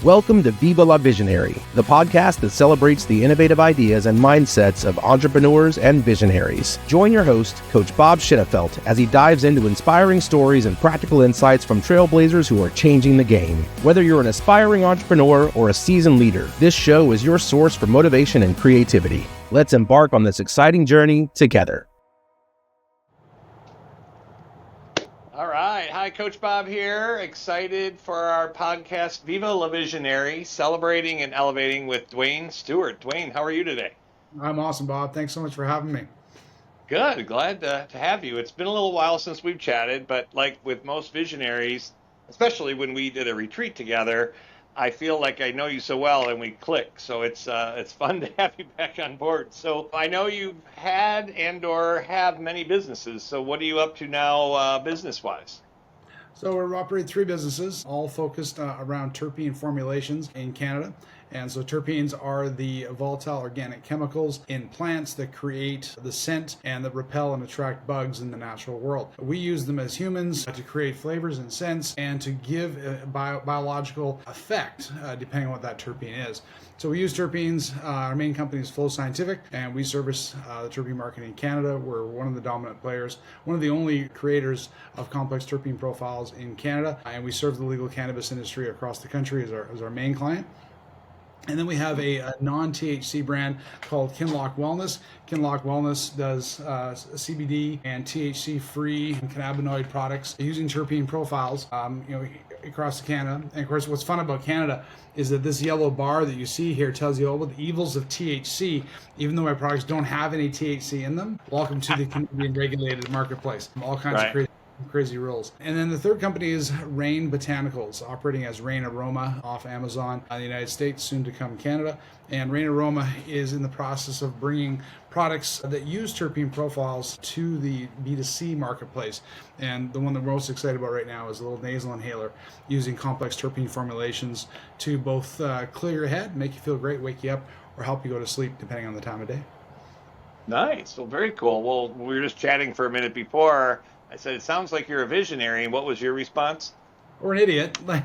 Welcome to Viva la Visionary, the podcast that celebrates the innovative ideas and mindsets of entrepreneurs and visionaries. Join your host, Coach Bob Shenefelt, as he dives into inspiring stories and practical insights from trailblazers who are changing the game. Whether you're an aspiring entrepreneur or a seasoned leader, this show is your source for motivation and creativity. Let's embark on this exciting journey together. All right. Hi, Coach Bob here. Excited for our podcast, Viva la Visionary, celebrating and elevating with Dwayne Stewart. Dwayne, how are you today? I'm awesome, Bob. Thanks so much for having me. Good. Glad to have you. It's been a little while since we've chatted, but like with most visionaries, especially when we did a retreat together, I feel like I know you so well and we click. So it's fun to have you back on board. So I know you've had and or have many businesses. So what are you up to now business-wise? So we operate three businesses, all focused around terpene formulations in Canada. And so terpenes are the volatile organic chemicals in plants that create the scent and that repel and attract bugs in the natural world. We use them as humans to create flavors and scents and to give a biological effect, depending on what that terpene is. So we use terpenes. Our main company is Flow Scientific, and we service the terpene market in Canada. We're one of the dominant players, one of the only creators of complex terpene profiles in Canada, and we serve the legal cannabis industry across the country as our main client. And then we have a non-THC brand called Kinloch Wellness. Kinloch Wellness does CBD and THC-free cannabinoid products using terpene profiles, across Canada. And of course, what's fun about Canada is that this yellow bar that you see here tells you all about the evils of THC, even though my products don't have any THC in them. Welcome to the Canadian regulated marketplace. All kinds of crazy rules. And then the third company is Rain Botanicals, operating as Rain Aroma off Amazon in the United States, soon to come Canada. And Rain Aroma is in the process of bringing products that use terpene profiles to the B2C marketplace. And the one that we're most excited about right now is a little nasal inhaler using complex terpene formulations to both clear your head, make you feel great, wake you up, or help you go to sleep depending on the time of day. Nice. Well, very cool. Well, we were just chatting for a minute before. I said, it sounds like you're a visionary. And what was your response? Or an idiot. And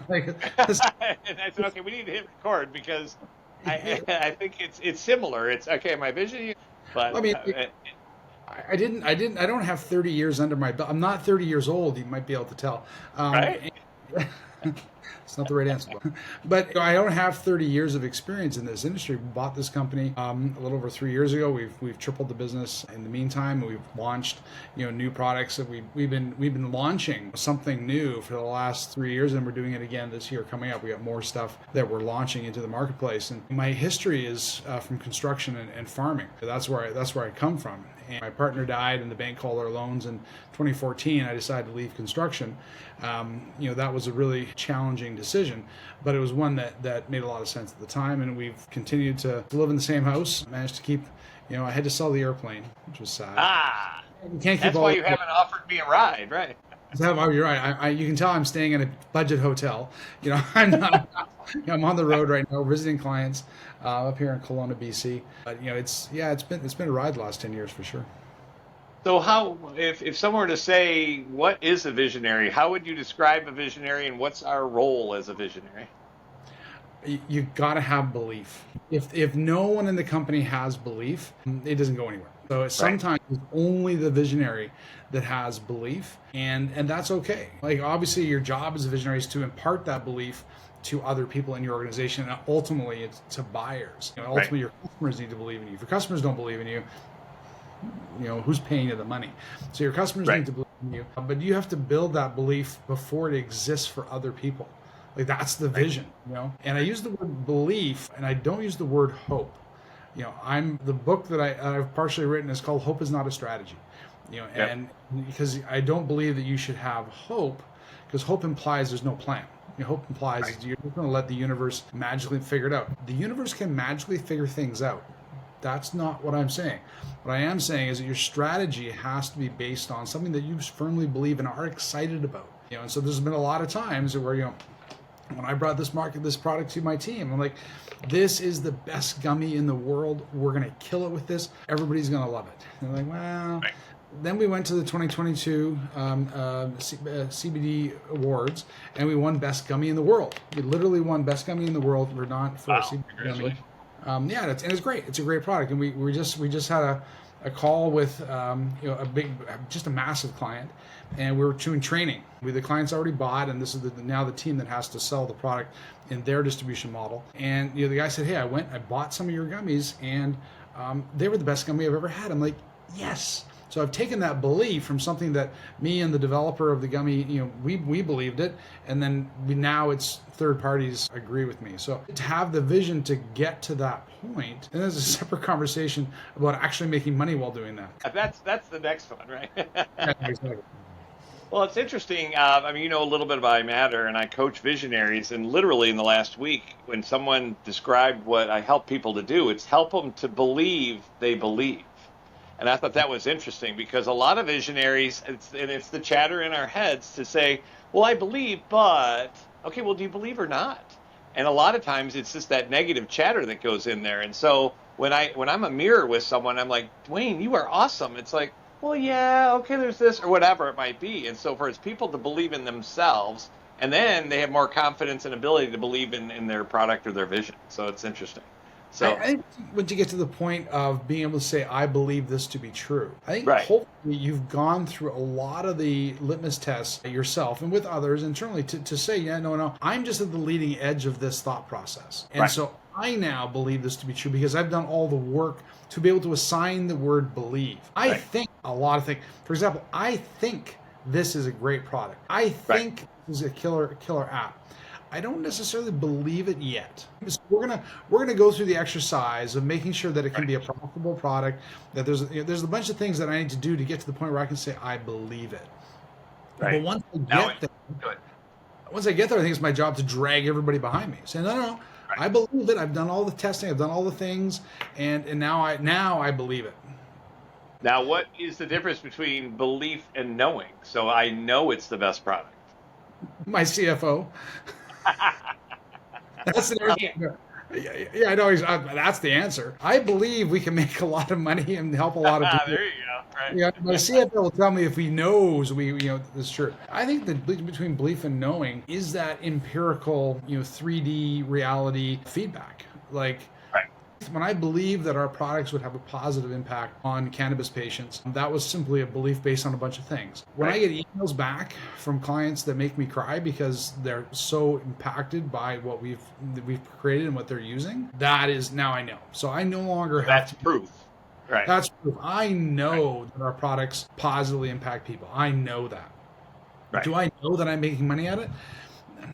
I said, okay, we need to hit record because I think it's similar. It's okay, my vision. But I mean, I don't have 30 years under my belt. I'm not 30 years old. You might be able to tell. Right? It's not the right answer. But I don't have 30 years of experience in this industry. We bought this company a little over 3 years ago. We've tripled the business in the meantime. We've launched new products that we've been launching something new for the last 3 years, and we're doing it again this year coming up. We got more stuff that we're launching into the marketplace. And my history is from construction and farming. That's where I come from. And my partner died, and the bank called our loans in 2014. I decided to leave construction. That was a really challenging decision, but it was one that made a lot of sense at the time. And we've continued to live in the same house. Managed to keep, I had to sell the airplane, which was sad. You can't keep that's why you haven't offered me a ride, right? Oh, you're right. You can tell I'm staying in a budget hotel. I'm not. I'm on the road right now, visiting clients up here in Kelowna, BC. But it's been a ride the last 10 years for sure. So how, if someone were to say, what is a visionary? How would you describe a visionary, and what's our role as a visionary? You've got to have belief. If no one in the company has belief, it doesn't go anywhere. So sometimes it's only the visionary that has belief, and that's okay. Like, obviously your job as a visionary is to impart that belief to other people in your organization, and ultimately it's to buyers. Ultimately your customers need to believe in you. If your customers don't believe in you, who's paying you the money? So your customers need to believe in you, but you have to build that belief before it exists for other people. Like, that's the vision, And I use the word belief, and I don't use the word hope. The book that I've partially written is called "Hope Is Not a Strategy," and because I don't believe that you should have hope, because hope implies there's no plan. Hope implies you're just going to let the universe magically figure it out. The universe can magically figure things out. That's not what I'm saying. What I am saying is that your strategy has to be based on something that you firmly believe and are excited about. And so there's been a lot of times where when I brought this product to my team, I'm like, this is the best gummy in the world. We're going to kill it with this. Everybody's going to love it. And they're like, well, then we went to the 2022 CBD Awards, and we won Best Gummy in the World. We literally won Best Gummy in the World. We're not for a CBD gummy. Yeah, and it's great. It's a great product, and we just had a call with just a massive client, and we were doing training. The client's already bought, and this is now the team that has to sell the product in their distribution model. And the guy said, "Hey, I bought some of your gummies, and they were the best gummy I've ever had." I'm like, "Yes." So I've taken that belief from something that me and the developer of the gummy, we believed it, and then now it's third parties agree with me. So to have the vision to get to that point, and there's a separate conversation about actually making money while doing that. That's the next one, right? Yeah, exactly. Well, it's interesting. I mean, you know a little bit about iMatter, and I coach visionaries. And literally in the last week, when someone described what I help people to do, it's help them to believe they believe. And I thought that was interesting because a lot of visionaries, it's the chatter in our heads to say, well, I believe, but, okay, well, do you believe or not? And a lot of times it's just that negative chatter that goes in there. And so when I'm a mirror with someone, I'm like, Dwayne, you are awesome. It's like, well, yeah, okay, there's this or whatever it might be. And so for it's people to believe in themselves, and then they have more confidence and ability to believe in their product or their vision. So it's interesting. So I think once you get to the point of being able to say, I believe this to be true, I think hopefully you've gone through a lot of the litmus tests yourself and with others internally to say, yeah, no, I'm just at the leading edge of this thought process. And so I now believe this to be true because I've done all the work to be able to assign the word believe. I think a lot of things, for example, I think this is a great product. I think this is a killer app. I don't necessarily believe it yet. So we're gonna go through the exercise of making sure that it can be a profitable product. That there's a bunch of things that I need to do to get to the point where I can say I believe it. But once I get there, I think it's my job to drag everybody behind me. Say no, I believe it. I've done all the testing. I've done all the things, and now I believe it. Now, what is the difference between belief and knowing? So I know it's the best product. My CFO. That's the answer. Yeah, I know. That's the answer. I believe we can make a lot of money and help a lot of people. There you go. Right. Yeah, my CFO will tell me if he knows this is true. I think the between belief and knowing is that empirical, 3D reality feedback. Like, when I believe that our products would have a positive impact on cannabis patients, that was simply a belief based on a bunch of things. When I get emails back from clients that make me cry because they're so impacted by what we've created and what they're using, that is now I know. So I no longer have That's proof. Right. That's proof. I know that our products positively impact people. I know that. Right. Do I know that I'm making money at it?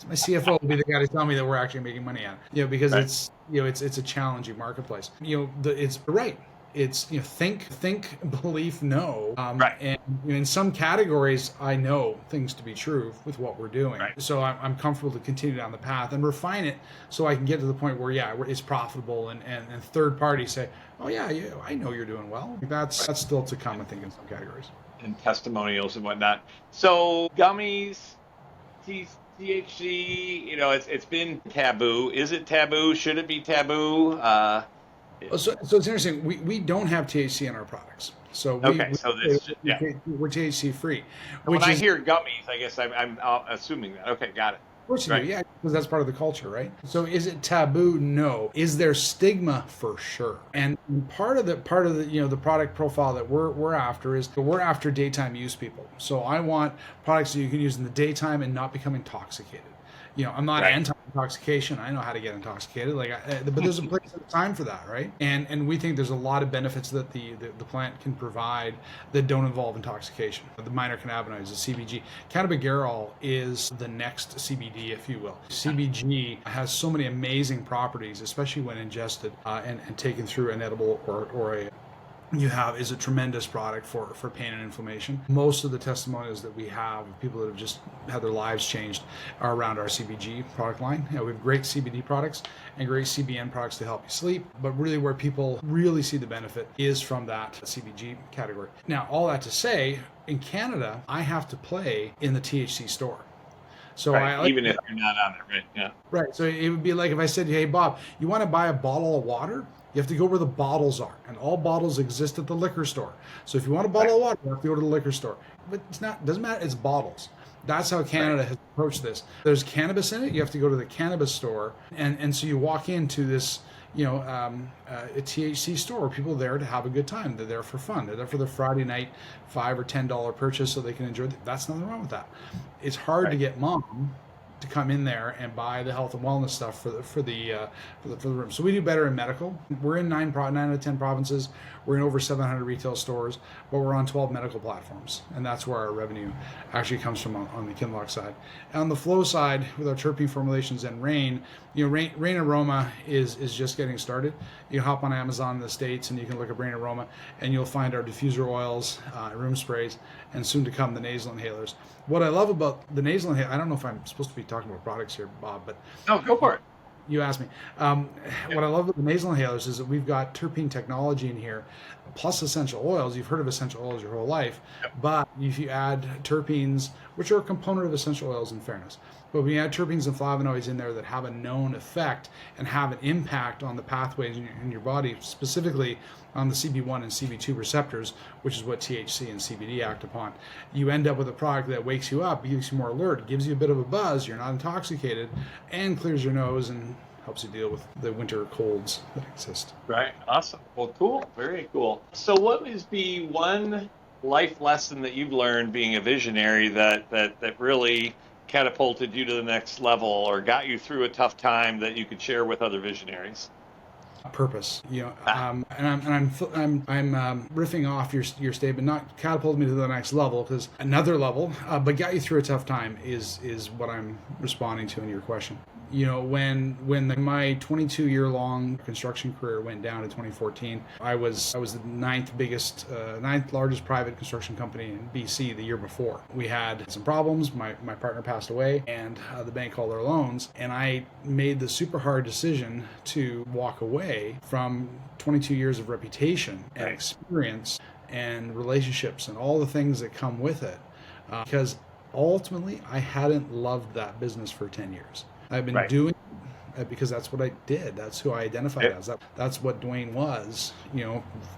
My CFO will be the guy to tell me that we're actually making money at it, because it's it's a challenging marketplace. It's right. It's think, belief, know. And in some categories, I know things to be true with what we're doing. So I'm comfortable to continue down the path and refine it so I can get to the point where it's profitable and third parties say, oh yeah, I know you're doing well. That's still to come, I think, in some categories. And testimonials and whatnot. So gummies, THC, it's been taboo. Is it taboo? Should it be taboo? So it's interesting. We don't have THC in our products. So we're THC free. When I hear gummies, I guess I'm assuming that. Okay, got it. Of course you do, yeah, because that's part of the culture, right? So is it taboo? No. Is there stigma? For sure. And part of the the product profile that we're after is we're after daytime use people. So I want products that you can use in the daytime and not become intoxicated. I'm not anti-intoxication. I know how to get intoxicated. But there's a place and time for that, right? And we think there's a lot of benefits that the plant can provide that don't involve intoxication. The minor cannabinoids, the CBG, cannabigerol is the next CBD, if you will. CBG has so many amazing properties, especially when ingested and taken through an edible or a is a tremendous product for pain and inflammation. Most of the testimonials that we have of people that have just had their lives changed are around our CBG product line. We have great CBD products and great CBN products to help you sleep, but really where people really see the benefit is from that CBG category. Now, all that to say, in Canada, I have to play in the THC store. So Right. I like Even if you're not on it, right? Yeah. right. So it would be like if I said, "Hey Bob, you want to buy a bottle of water? You have to go where the bottles are, and all bottles exist at the liquor store. So if you want a bottle of water, you have to go to the liquor store. But it's not doesn't matter. It's bottles. That's how Canada has approached this. There's cannabis in it. You have to go to the cannabis store, and so you walk into this, a THC store where people are there to have a good time. They're there for fun. They're there for their Friday night $5 or $10 purchase so they can enjoy. That's nothing wrong with that. It's hard to get mom to come in there and buy the health and wellness stuff for the room. So we do better in medical. We're in 9 out of 10 provinces. We're in over 700 retail stores, but we're on 12 medical platforms, and that's where our revenue actually comes from on the Kinloch side. On the flow side, with our terpene formulations and Rain, Rain Aroma is just getting started. You hop on Amazon in the States and you can look at Rain Aroma, and you'll find our diffuser oils, room sprays, and soon to come the nasal inhalers. What I love about the nasal inhaler, I don't know if I'm supposed to be talking about products here, Bob, but No, go for it. you asked me. What I love about the nasal inhalers is that we've got terpene technology in here, plus essential oils. You've heard of essential oils your whole life, but if you add terpenes, which are a component of essential oils in fairness, but when you add terpenes and flavonoids in there that have a known effect and have an impact on the pathways in your body, specifically on the CB1 and CB2 receptors, which is what THC and CBD act upon, you end up with a product that wakes you up, makes you more alert, gives you a bit of a buzz, you're not intoxicated, and clears your nose and helps you deal with the winter colds that exist. Right. Awesome. Well, cool. Very cool. So what is the one life lesson that you've learned being a visionary that really catapulted you to the next level or got you through a tough time that you could share with other visionaries? Purpose, and I'm riffing off your statement, not catapulted me to the next level, because another level, but got you through a tough time is what I'm responding to in your question. When my 22-year-long construction career went down in 2014, I was the ninth largest private construction company in BC the year before. We had some problems. My partner passed away, and the bank called our loans, and I made the super hard decision to walk away from 22 years of reputation and experience and relationships and all the things that come with it, because ultimately I hadn't loved that business for 10 years. I've been doing it because that's what I did. That's who I identified as. That's what Dwayne was,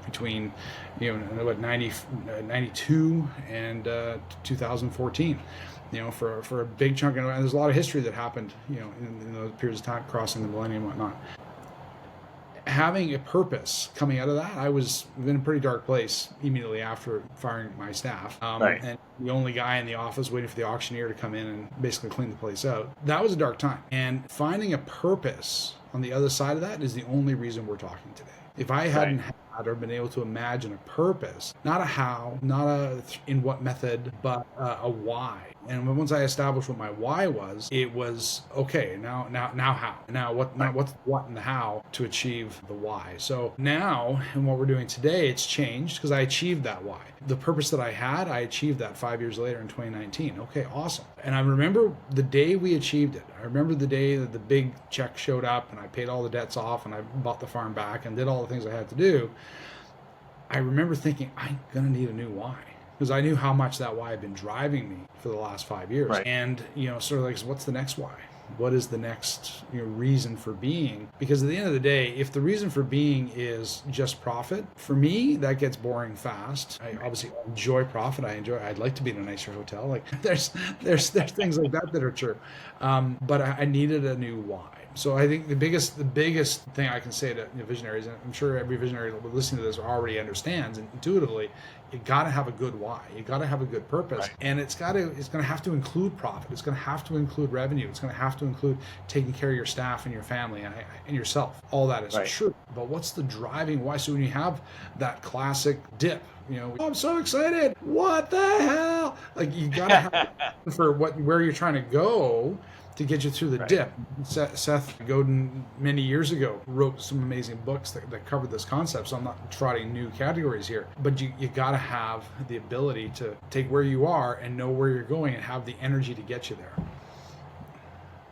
between, 92 and 2014, for a big chunk. And there's a lot of history that happened, in those periods of time, crossing the millennium and whatnot. Having a purpose coming out of that, I was in a pretty dark place immediately after firing my staff. And the only guy in the office waiting for the auctioneer to come in and basically clean the place out. That was a dark time. And finding a purpose on the other side of that is the only reason we're talking today. If I hadn't had or been able to imagine a purpose, not a how, not a in what method, but a why. And once I established what my why was, it was okay. Now how? Now what's what and the how to achieve the why? So now, in what we're doing today, it's changed because I achieved that why. The purpose that I had, I achieved that 5 years later in 2019. Okay, awesome. And I remember the day we achieved it. I remember the day that the big check showed up and I paid all the debts off and I bought the farm back and did all the things I had to do. I remember thinking, I'm going to need a new why. Because I knew how much that why had been driving me for the last 5 years. And, sort of like, so what's the next why? What is the next reason for being? Because at the end of the day, if the reason for being is just profit, for me, that gets boring fast. I obviously enjoy profit. I'd like to be in a nicer hotel. Like there's things like that are true. But I needed a new why. So I think the biggest thing I can say to visionaries, and I'm sure every visionary listening to this already understands intuitively, you got to have a good why. You got to have a good purpose, and it's going to have to include profit. It's going to have to include revenue. It's going to have to include taking care of your staff and your family and yourself. All that is true. But what's the driving why? So when you have that classic dip, I'm so excited. What the hell? Like you got to have for where you're trying to go to get you through the dip. Seth Godin, many years ago, wrote some amazing books that covered this concept, so I'm not trotting new categories here. But you got to have the ability to take where you are and know where you're going and have the energy to get you there.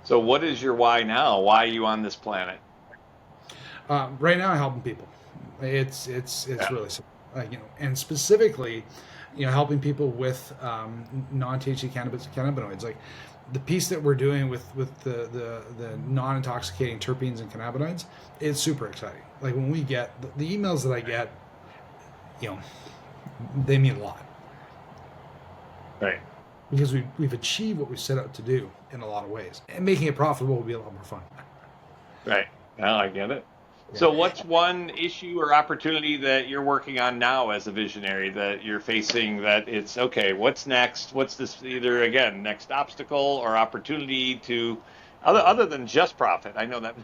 So what is your why now? Why are you on this planet? Right now, I'm helping people. It's really simple. And specifically, helping people with non-THC cannabinoids. Like, the piece that we're doing with the non-intoxicating terpenes and cannabinoids, it's super exciting. Like when we get the emails that I get, they mean a lot. Right. Because we've achieved what we set out to do in a lot of ways. And making it profitable will be a lot more fun. Right. Well, I get it. So what's one issue or opportunity that you're working on now as a visionary that you're facing that it's, okay, what's next? What's this either, again, next obstacle or opportunity to, other than just profit? I know that.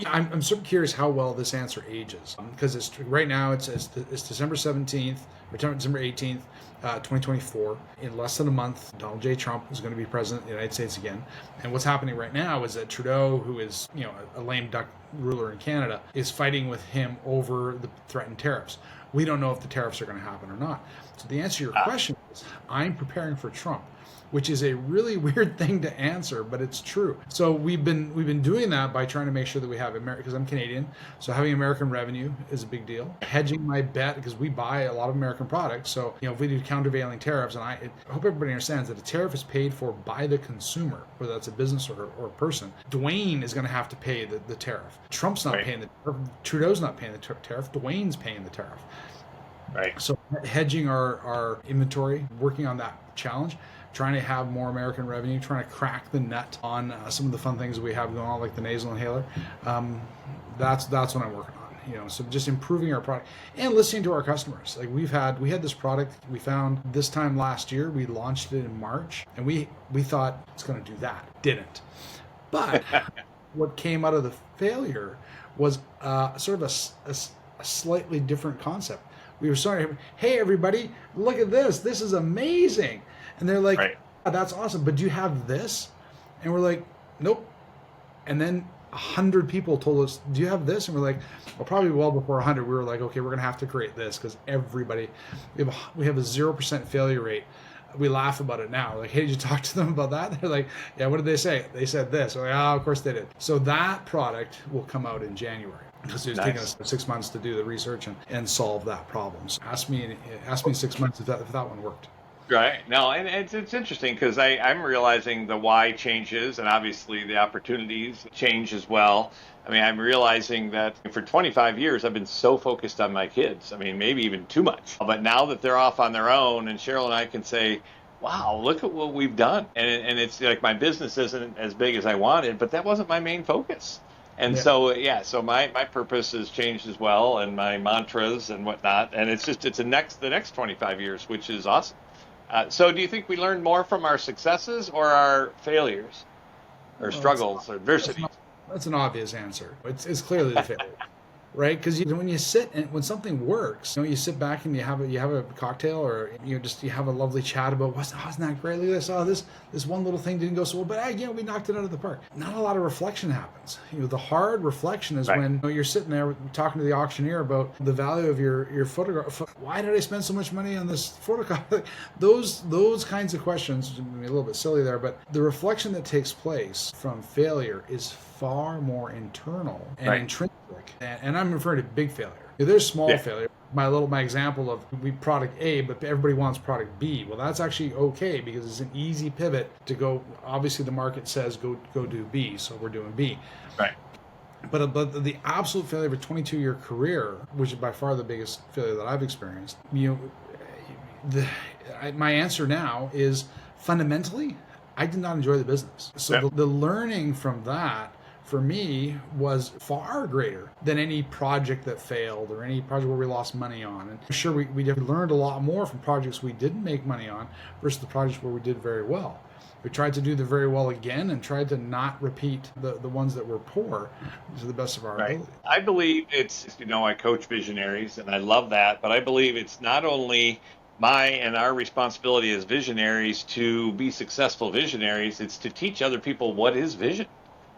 I'm sort of curious how well this answer ages. Because it's right now, it's December 17th, or December 18th, 2024. In less than a month, Donald J. Trump is going to be president of the United States again. And what's happening right now is that Trudeau, who is a lame duck ruler in Canada, is fighting with him over the threatened tariffs. We don't know if the tariffs are going to happen or not. So the answer to your question is, I'm preparing for Trump, which is a really weird thing to answer, but it's true. So we've been doing that by trying to make sure that we have because I'm Canadian, so having American revenue is a big deal. Hedging my bet, because we buy a lot of American products. So if we do countervailing tariffs, and I hope everybody understands that a tariff is paid for by the consumer, whether that's a business or a person. Dwayne is going to have to pay the tariff. Trump's not paying the tariff. Trudeau's not paying the tariff. Dwayne's paying the tariff. Right. So hedging our inventory, working on that challenge, trying to have more American revenue, trying to crack the nut on some of the fun things that we have going on, like the nasal inhaler. That's what I'm working on. So just improving our product and listening to our customers. Like we had this product we found this time last year. We launched it in March, and we thought it's going to do that. Didn't. But what came out of the failure was sort of a slightly different concept. We were starting, hey everybody, look at this. This is amazing. And they're like, oh, that's awesome, but do you have this? And we're like, nope. And then 100 people told us, do you have this? And we're like, well, probably well before 100, we were like, okay, we're going to have to create this because everybody, we have a 0% failure rate. We laugh about it now. Like, hey, did you talk to them about that? They're like, yeah, what did they say? They said this. We're like, oh, of course they did. So that product will come out in January. Because it was taking us 6 months to do the research and solve that problem. So ask me 6 months if that one worked. Right. No, and it's interesting because I'm realizing the why changes, and obviously the opportunities change as well. I mean, I'm realizing that for 25 years, I've been so focused on my kids. I mean, maybe even too much. But now that they're off on their own, and Cheryl and I can say, wow, look at what we've done. And it's like my business isn't as big as I wanted, but that wasn't my main focus. And so my purpose has changed as well, and my mantras and whatnot. And it's the next 25 years, which is awesome. So do you think we learned more from our successes or our failures or struggles or adversity? That's an obvious answer. It's clearly the failure. Right? Because when you sit and when something works, you sit back and you have a cocktail, or you have a lovely chat about wasn't that great? Look at this. This one little thing didn't go so well, but we knocked it out of the park. Not a lot of reflection happens. The hard reflection is when you're sitting there talking to the auctioneer about the value of your photograph. Why did I spend so much money on this photograph? Those kinds of questions, a little bit silly there, but the reflection that takes place from failure is far more internal and intrinsic. And I'm referring to big failure. There's small failure. My example of we product A, but everybody wants product B. Well, that's actually okay because it's an easy pivot to go. Obviously, the market says go do B, so we're doing B. Right. But the absolute failure of a 22-year career, which is by far the biggest failure that I've experienced, my answer now is fundamentally, I did not enjoy the business. So the learning from that, for me, was far greater than any project that failed or any project where we lost money on. And I'm sure we learned a lot more from projects we didn't make money on versus the projects where we did very well. We tried to do the very well again and tried to not repeat the ones that were poor to the best of our ability. I believe it's, I coach visionaries and I love that, but I believe it's not only my and our responsibility as visionaries to be successful visionaries, it's to teach other people what is vision.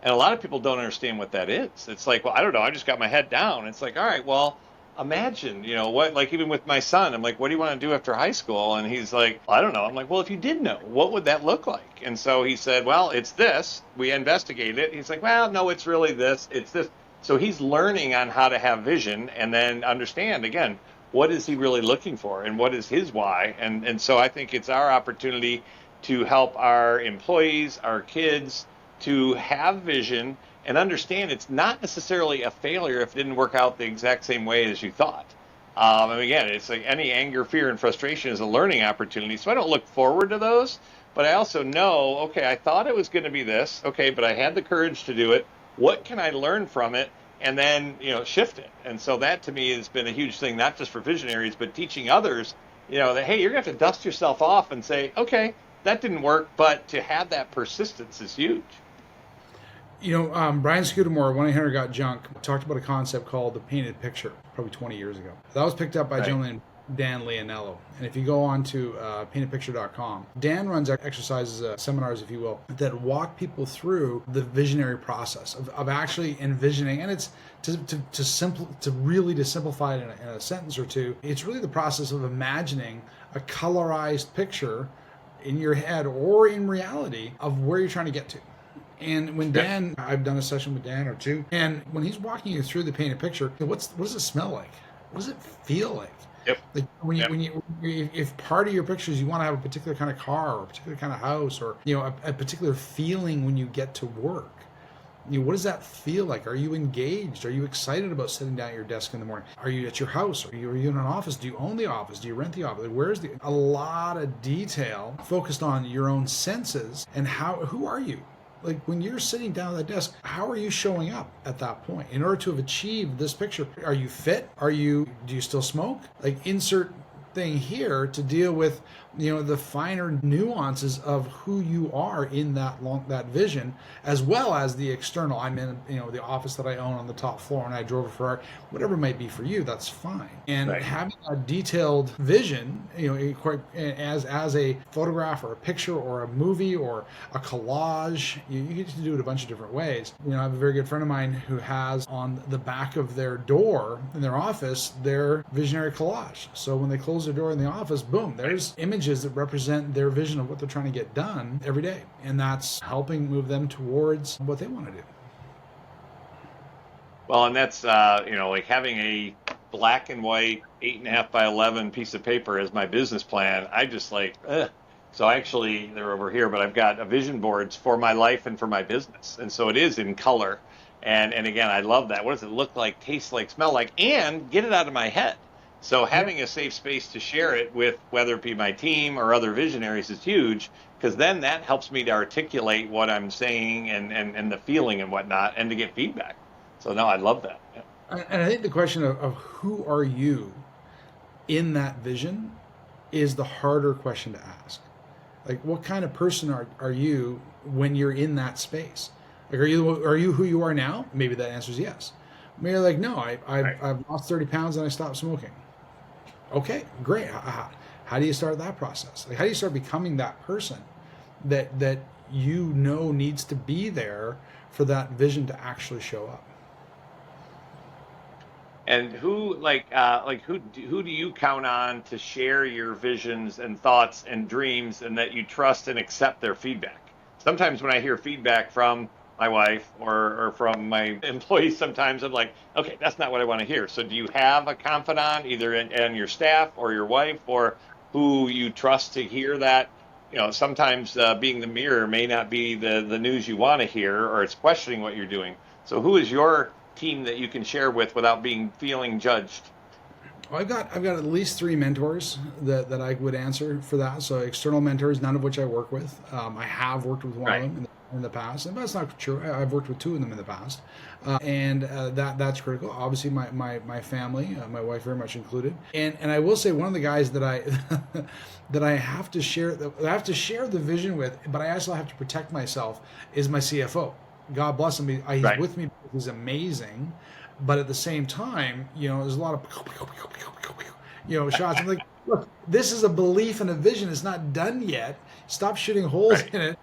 And a lot of people don't understand what that is. It's like, well, I don't know. I just got my head down. It's like, all right, well, imagine, what, like even with my son, I'm like, what do you want to do after high school? And he's like, I don't know. I'm like, well, if you did know, what would that look like? And so he said, well, it's this. We investigated it. He's like, well, no, it's really this. It's this. So he's learning on how to have vision and then understand, again, what is he really looking for and what is his why? And so I think it's our opportunity to help our employees, our kids, to have vision and understand it's not necessarily a failure if it didn't work out the exact same way as you thought. And again, it's like any anger, fear, and frustration is a learning opportunity. So I don't look forward to those, but I also know, okay, I thought it was going to be this, okay, but I had the courage to do it. What can I learn from it? And then, shift it. And so that to me has been a huge thing, not just for visionaries, but teaching others, that, hey, you're going to have to dust yourself off and say, okay, that didn't work, but to have that persistence is huge. Brian Scudamore, 1-800-GOT-JUNK, talked about a concept called the painted picture, probably 20 years ago. That was picked up by a gentleman named Dan Leonello. And if you go on to paintedpicture.com, Dan runs exercises, seminars, if you will, that walk people through the visionary process of actually envisioning. And it's to simplify it in a sentence or two. It's really the process of imagining a colorized picture in your head or in reality of where you're trying to get to. And when Dan, I've done a session with Dan or two, and when he's walking you through the painted picture, what does it smell like? What does it feel like? Yep. Like if part of your pictures you want to have a particular kind of car or a particular kind of house or a particular feeling when you get to work. What does that feel like? Are you engaged? Are you excited about sitting down at your desk in the morning? Are you at your house? Are you in an office? Do you own the office? Do you rent the office? Where's a lot of detail focused on your own senses and who are you? Like when you're sitting down at the desk, how are you showing up at that point? In order to have achieved this picture, are you fit? Do you still smoke? Like insert thing here to deal with, the finer nuances of who you are in that vision, as well as the external. I'm in, the office that I own on the top floor and I drove a Ferrari, whatever it might be for you, that's fine. And having a detailed vision, as a photograph or a picture or a movie or a collage, you get to do it a bunch of different ways. I have a very good friend of mine who has on the back of their door in their office, their visionary collage. So when they close their door in the office, boom, there's images that represent their vision of what they're trying to get done every day. And that's helping move them towards what they want to do. Well, and that's, like having a black and white 8.5 by 11 piece of paper as my business plan. I just So actually, they're over here, but I've got a vision boards for my life and for my business. And so it is in color. And again, I love that. What does it look like, taste like, smell like, and get it out of my head? So having a safe space to share it with, whether it be my team or other visionaries, is huge, because then that helps me to articulate what I'm saying and the feeling and whatnot, and to get feedback. So no, I love that. Yeah. And I think the question of who are you in that vision is the harder question to ask. Like, what kind of person are you when you're in that space? Like, are you who you are now? Maybe that answer is yes. Maybe you're like, no, I've lost 30 pounds and I stopped smoking. Okay, great. How do you start that process? Like, how do you start becoming that person that needs to be there for that vision to actually show up? And who do you count on to share your visions and thoughts and dreams, and that you trust and accept their feedback? Sometimes when I hear feedback from my wife or from my employees, sometimes I'm like, okay, that's not what I want to hear. So do you have a confidant, either in your staff or your wife, or who you trust to hear that? Sometimes being the mirror may not be the news you want to hear, or it's questioning what you're doing. So who is your team that you can share with without feeling judged? Well, I've got at least 3 mentors that I would answer for that. So external mentors, none of which I work with. I have worked with one of them in the past, and that's not true. I've worked with 2 of them in the past, and that's critical. Obviously, my family, my wife very much included, and I will say one of the guys that I have to share the vision with, but I also have to protect myself, is my CFO. God bless him. He's with me. He's amazing. But at the same time, there's a lot of, shots. I'm like, look, this is a belief and a vision. It's not done yet. Stop shooting holes in it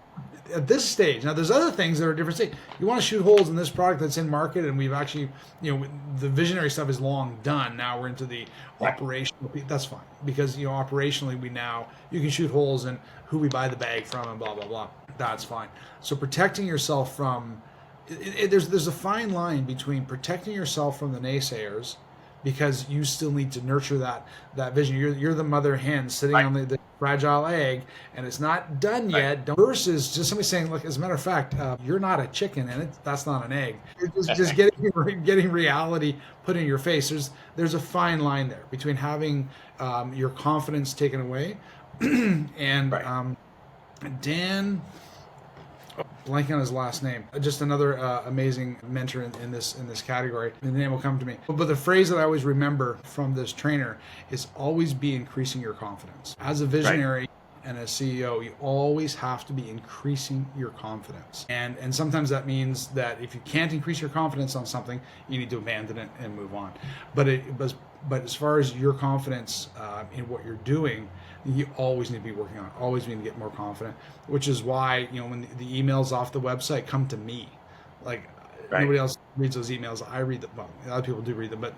at this stage. Now, there's other things that are a different stage. You want to shoot holes in this product that's in market, and we've actually, the visionary stuff is long done. Now we're into the operational. That's fine, because operationally you can shoot holes in who we buy the bag from and blah blah blah. That's fine. So protecting yourself from there's a fine line between protecting yourself from the naysayers, because you still need to nurture that vision. You're the mother hen sitting on the fragile egg and it's not done yet. Don't, versus just somebody saying, look, as a matter of fact, you're not a chicken and that's not an egg. Just getting reality put in your face. There's a fine line there between having your confidence taken away and Dan, blanking on his last name. Just another amazing mentor in this category. And the name will come to me. But the phrase that I always remember from this trainer is always be increasing your confidence. As a visionary and a CEO, you always have to be increasing your confidence. And sometimes that means that if you can't increase your confidence on something, you need to abandon it and move on. But as far as your confidence in what you're doing, you always need to be working on it, always need to get more confident, which is why, when the emails off the website come to me, like nobody else reads those emails. I read them. Well, a lot of people do read them, but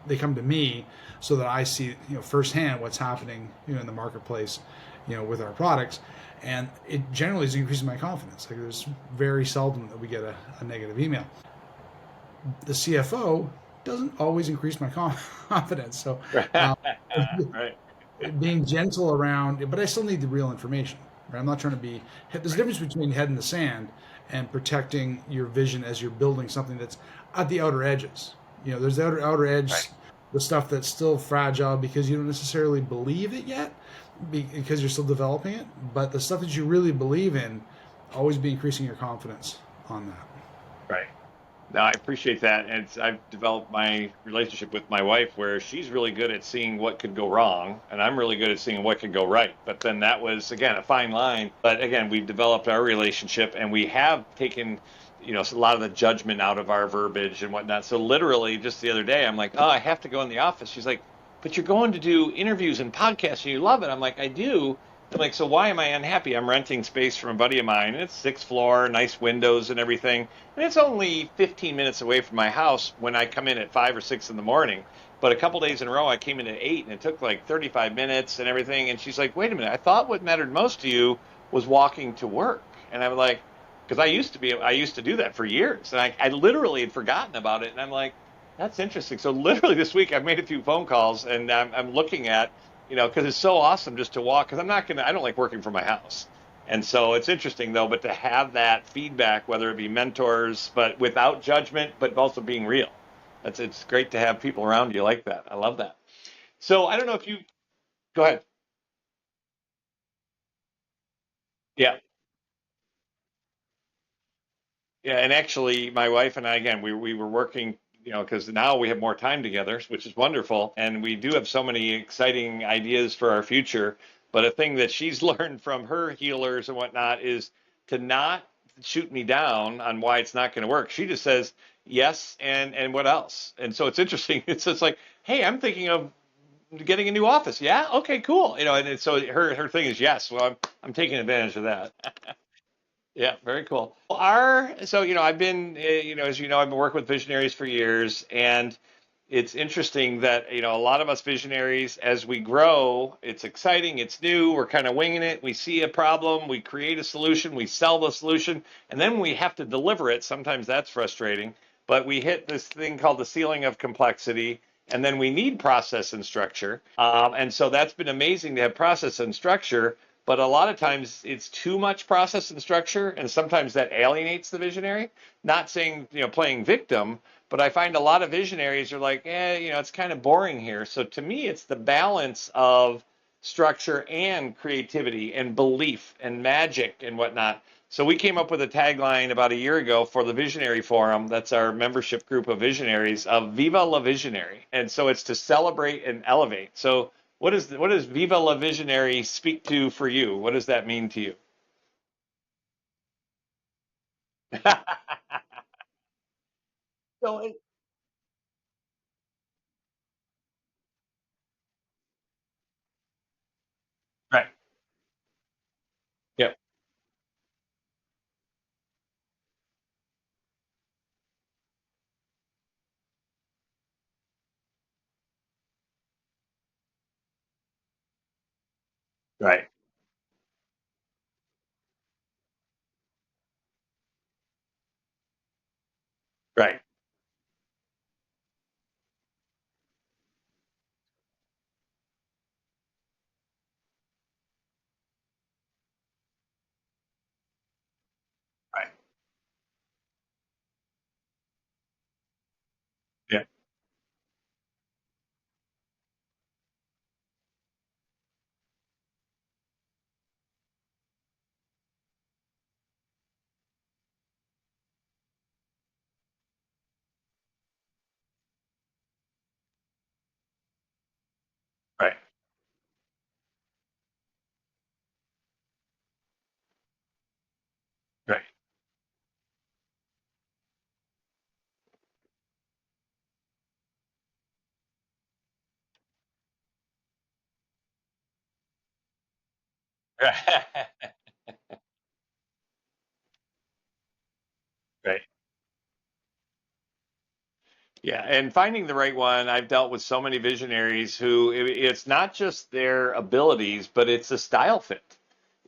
they come to me so that I see, firsthand what's happening, in the marketplace, with our products. And it generally is increasing my confidence. Like there's very seldom that we get a negative email. The CFO doesn't always increase my confidence. So, being gentle around, but I still need the real information. Right? I'm not trying to be. There's a difference between head in the sand and protecting your vision as you're building something that's at the outer edges. There's the outer edge, the stuff that's still fragile because you don't necessarily believe it yet, because you're still developing it. But the stuff that you really believe in, always be increasing your confidence on that. Right. No, I appreciate that. And I've developed my relationship with my wife where she's really good at seeing what could go wrong, and I'm really good at seeing what could go right. But then that was, again, a fine line. But again, we've developed our relationship, and we have taken, a lot of the judgment out of our verbiage and whatnot. So literally, just the other day, I'm like, oh, I have to go in the office. She's like, but you're going to do interviews and podcasts, and you love it. I'm like, I do. I'm like, so why am I unhappy? I'm renting space from a buddy of mine, and it's 6th floor, nice windows and everything. And it's only 15 minutes away from my house when I come in at 5 or 6 in the morning. But a couple days in a row, I came in at 8, and it took like 35 minutes and everything. And she's like, wait a minute, I thought what mattered most to you was walking to work. And I'm like, because I used to do that for years. And I literally had forgotten about it. And I'm like, that's interesting. So literally this week, I've made a few phone calls, and I'm looking at, because it's so awesome just to walk, because I don't like working from my house. And so it's interesting though, but to have that feedback, whether it be mentors, but without judgment, but also being real. It's great to have people around you like that. I love that. So I don't know if you, go ahead. Yeah. Yeah. And actually my wife and I, again, we were working, because now we have more time together, which is wonderful. And we do have so many exciting ideas for our future. But a thing that she's learned from her healers and whatnot is to not shoot me down on why it's not going to work. She just says yes, and what else? And so it's interesting. It's just like, hey, I'm thinking of getting a new office. Yeah, okay, cool. And so her thing is yes. Well, I'm taking advantage of that. Yeah, very cool. I've been, as you know, I've been working with visionaries for years, and it's interesting that, a lot of us visionaries, as we grow, it's exciting, it's new, we're kind of winging it. We see a problem, we create a solution, we sell the solution, and then we have to deliver it. Sometimes that's frustrating, but we hit this thing called the ceiling of complexity, and then we need process and structure. And so that's been amazing to have process and structure. But a lot of times it's too much process and structure, and sometimes that alienates the visionary. Not saying, playing victim, but I find a lot of visionaries are like, it's kind of boring here. So to me, it's the balance of structure and creativity and belief and magic and whatnot. So we came up with a tagline about a year ago for the Visionary Forum. That's our membership group of visionaries, of Viva la Visionary. And so it's to celebrate and elevate. So what does Viva la Visionary speak to for you? What does that mean to you? So right. Yep. Right. Right. Right. Yeah, and finding the right one, I've dealt with so many visionaries who it's not just their abilities, but it's a style fit.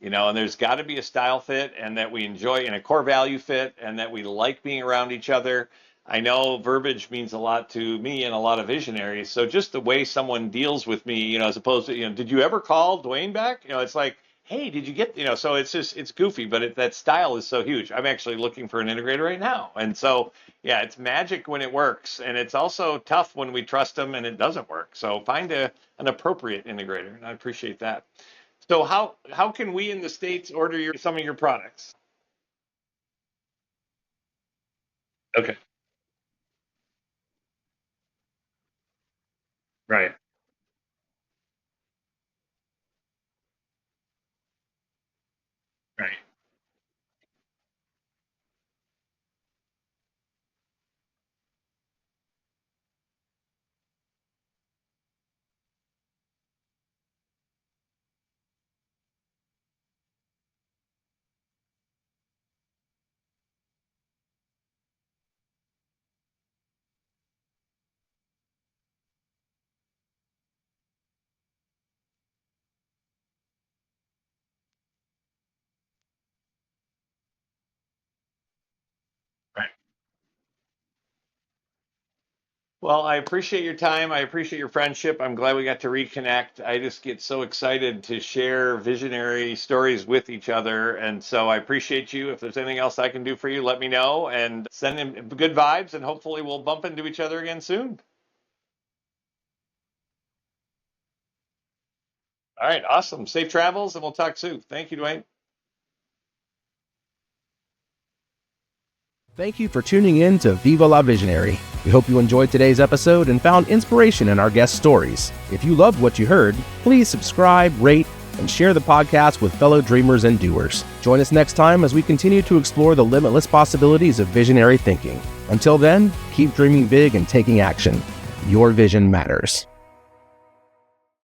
And there's got to be a style fit and that we enjoy and a core value fit and that we like being around each other. I know verbiage means a lot to me and a lot of visionaries. So just the way someone deals with me, as opposed to, did you ever call Dwayne back? It's like, hey, did you get, so it's goofy, but that style is so huge. I'm actually looking for an integrator right now. And so, yeah, it's magic when it works. And it's also tough when we trust them and it doesn't work. So find an appropriate integrator. And I appreciate that. So how can we in the States order some of your products? Okay. Right. Right. Right. Well, I appreciate your time. I appreciate your friendship. I'm glad we got to reconnect. I just get so excited to share visionary stories with each other. And so I appreciate you. If there's anything else I can do for you, let me know and send in good vibes. And hopefully we'll bump into each other again soon. All right. Awesome. Safe travels and we'll talk soon. Thank you, Dwayne. Thank you for tuning in to Viva la Visionary. We hope you enjoyed today's episode and found inspiration in our guest stories. If you loved what you heard, please subscribe, rate, and share the podcast with fellow dreamers and doers. Join us next time as we continue to explore the limitless possibilities of visionary thinking. Until then, keep dreaming big and taking action. Your vision matters.